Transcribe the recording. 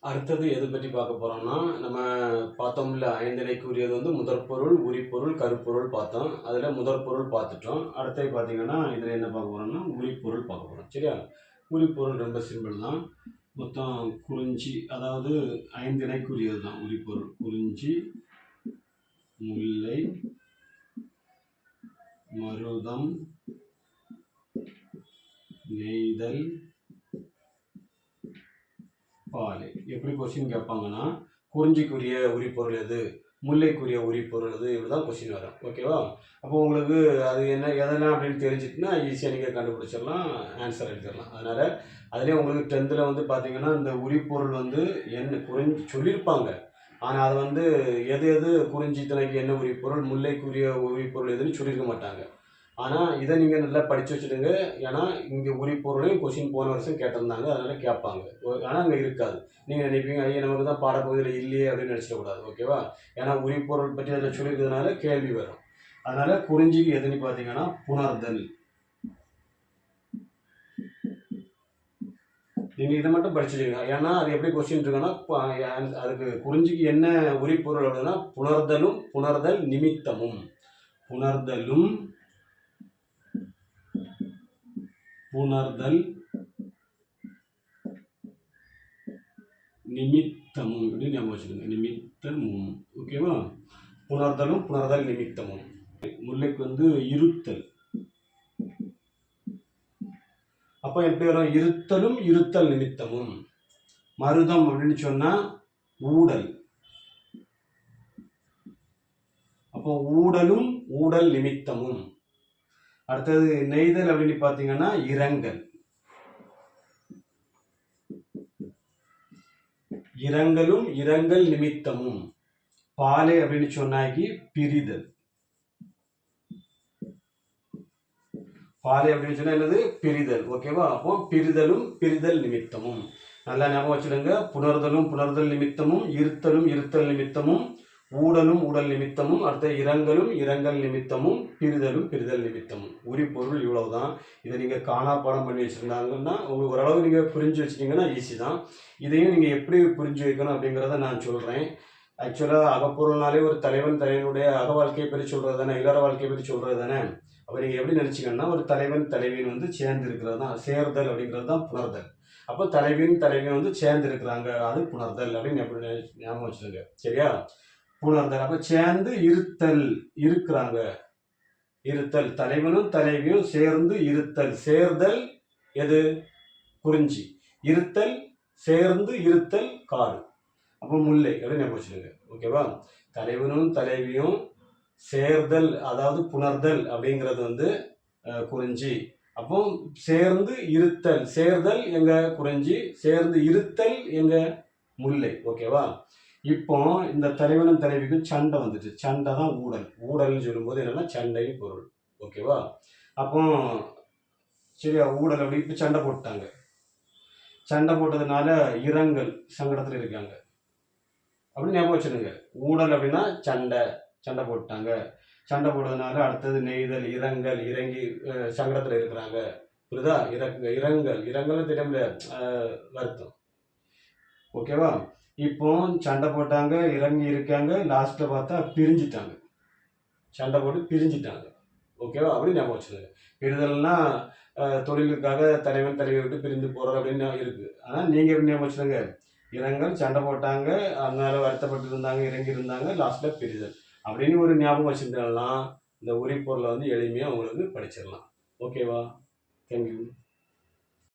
அடுத்தது எது பற்றி பார்க்க போறோம்னா, நம்ம பார்த்தோம்ல ஐந்திணைக்குரியது வந்து முதற்பொருள், உரிப்பொருள், கருப்பொருள் பார்த்தோம். அதில் முதற்பொருள் பார்த்துட்டோம். அடுத்தது பார்த்தீங்கன்னா, இதில் என்ன பார்க்க போறோம்னா, உரிப்பொருள் பார்க்க போறோம். சரியா? உரிப்பொருள் ரொம்ப சிம்பிள் தான். மொத்தம் குறிஞ்சி, அதாவது ஐந்திணைக்குரியது தான் உரிப்பொருள். குறிஞ்சி, முல்லை, மருதம், நெய்தல், பாலை. எப்படி கொஸ்டின் கேட்பாங்கன்னா, குறிஞ்சிக்குரிய உரிப்பொருள் எது, முல்லைக்குரிய உரிப்பொருள் எது, இப்படிதான் கொஸ்டின் வரும். ஓகேவா? அப்போ உங்களுக்கு அது என்ன எதெல்லாம் அப்படின்னு தெரிஞ்சுட்டுனா ஈஸியாக நீங்கள் கண்டுபிடிச்சிடலாம், ஆன்சர் எழுதிடலாம். அதனால் அதுலேயே உங்களுக்கு 10th வந்து பார்த்தீங்கன்னா, இந்த உரிப்பொருள் வந்து என்ன குறிஞ்சி சொல்லியிருப்பாங்க. ஆனால் அது வந்து எது எது குறிஞ்சி திணைக்கு என்ன உரிப்பொருள், முல்லைக்குரிய உரிப்பொருள் எதுன்னு சொல்லியிருக்க மாட்டாங்க. ஆனால் இதை நீங்கள் நல்லா படித்து வச்சுடுங்க. ஏன்னா இங்கே உரிப்பொருளையும் கொஸ்டின் போன வருஷம் கேட்டிருந்தாங்க, அதனால் கேட்பாங்க. ஆனால் அங்கே இருக்காது. நீங்கள் நினைப்பீங்க, ஐயா நமக்கு தான் பாடப்பகுதியில் இல்லையே அப்படின்னு நினச்சிடக்கூடாது. ஓகேவா? ஏன்னா உரிப்பொருள் பற்றி அதில் சொல்லியிருக்கிறதுனால கேள்வி வரும். அதனால் குறிஞ்சிக்கு எதுன்னு பார்த்தீங்கன்னா புணர்தல். நீங்கள் இதை மட்டும் படிச்சுடுங்க. ஏன்னா அது எப்படி கொஸ்டின் இருக்குன்னா, அதுக்கு குறிஞ்சிக்கு என்ன உரிப்பொருள் அப்படின்னா புணர்தலும் புணர்தல் நிமித்தமும். புணர்தலும் புணர்தல் நிமித்தமும் அப்படின்னு ஞாபகம் வச்சுக்கோங்க. நிமித்தமும். ஓகேவா? புணர்தலும் புணர்தல் நிமித்தமும். முல்லைக்கு வந்து இருத்தல். அப்போ எப்படி வரும்? இருத்தலும் இருத்தல் நிமித்தமும். மருதம் அப்படின்னு சொன்னா ஊடல். அப்போ ஊடலும் ஊடல் நிமித்தமும். அடுத்தது நெய்தல் அப்படின்னு பார்த்தீங்கன்னா இரங்கல். இரங்கலும் இரங்கல் நிமித்தமும். பாலை அப்படின்னு சொன்னாக்கி பிரிதல். பாலை அப்படின்னு சொன்னா என்னது? பிரிதல். ஓகேவா? அப்போ பிரிதலும் பிரிதல் நிமித்தமும். நல்லா ஞாபகம் வச்சுடுங்க. புணர்தலும் புணர்தல் நிமித்தமும், இருத்தலும் இருத்தல் நிமித்தமும், ஊடலும் ஊடல் நிமித்தமும், அடுத்த இரங்கலும் இரங்கல் நிமித்தமும், பிரிதலும் பிரிதல் நிமித்தமும். உரிப்பொருள் இவ்வளவுதான். இதை நீங்கள் காணாப்பாடம் பண்ணி வச்சுருந்தாங்கன்னா உங்களுக்கு ஓரளவு நீங்கள் புரிஞ்சு வச்சிட்டிங்கன்னா ஈஸி தான். இதையும் நீங்கள் எப்படி புரிஞ்சு வைக்கணும் அப்படிங்கிறத நான் சொல்கிறேன். ஆக்சுவலாக அகப்பொருள்னாலே ஒரு தலைவன் தலைவனுடைய அக வாழ்க்கையை பற்றி சொல்கிறது தானே, இல்லற வாழ்க்கையை பற்றி சொல்கிறது தானே. அப்போ நீங்கள் எப்படி நினச்சிங்கன்னா, ஒரு தலைவன் தலைவின் வந்து சேர்ந்து இருக்கிறது தான் சேர்தல் அப்படிங்கிறது தான் புணர்தல். அப்போ தலைவின் தலைவின் வந்து சேர்ந்து இருக்கிறாங்க, அது புணர்தல் அப்படின்னு எப்படி ஞாபகம் வச்சுருங்க. சரியா? புணர்தல். அப்ப சேர்ந்து இருத்தல், இருக்கிறாங்க. இருத்தல், தலைவனும் தலைவியும் சேர்ந்து இருத்தல். சேர்தல் எது? குறிஞ்சி. இருத்தல் சேர்ந்து இருத்தல் காடு. அப்போ முல்லை அப்படின்னு ஞாபகம் வச்சுருங்க. ஓகேவா? தலைவனும் தலைவியும் சேர்தல், அதாவது புணர்தல் அப்படிங்கிறது வந்து குறிஞ்சி. அப்போ சேர்ந்து இருத்தல், சேர்தல் எங்க? குறிஞ்சி. சேர்ந்து இருத்தல் எங்க? முல்லை. ஓகேவா? இப்போ இந்த தலைவனும் தலைவிக்கும் சண்டை வந்துட்டு, சண்டை தான் ஊடல். ஊடல்னு சொல்லும்போது என்னன்னா சண்டையின் பொருள். ஓகேவா? அப்போ சரியா, ஊடல் அப்படி இப்போ சண்டை போட்டாங்க. சண்டை போட்டதுனால இரங்கல் சங்கடத்தில் இருக்காங்க அப்படின்னு ஞாபகம் வச்சுருங்க. ஊடல் அப்படின்னா சண்டை, சண்டை போட்டாங்க. சண்டை போட்டதுனால அடுத்தது நெய்தல், இரங்கல், இறங்கி சங்கடத்தில் இருக்கிறாங்க. புரியுதா? இரங்கல் இரங்கல் தெரியும்ல, வருத்தம். ஓகேவா? இப்போ சண்டை போட்டாங்க, இறங்கி இருக்காங்க, லாஸ்ட்டில் பார்த்தா பிரிஞ்சுட்டாங்க. சண்டை போட்டு பிரிஞ்சுட்டாங்க. ஓகேவா? அப்படின்னு ஞாபகம் வச்சுருங்க. பிரிதல்னா தொழிலுக்காக தலைவன் தலைவியை விட்டு பிரிந்து போகிறது அப்படின்னு இருக்குது. ஆனால் நீங்கள் எப்படி ஞாபகம் வச்சுருங்க? இரங்கல், சண்டை போட்டாங்க, அதனால வருத்தப்பட்டு இருந்தாங்க, இறங்கி இருந்தாங்க, லாஸ்ட்டில் பிரிதல் அப்படின்னு ஒரு ஞாபகம் வச்சுருந்தாலாம் இந்த உரிப்பொருளை வந்து எளிமையாக உங்களுக்கு படிச்சிடலாம். ஓகேவா? தேங்க்யூ.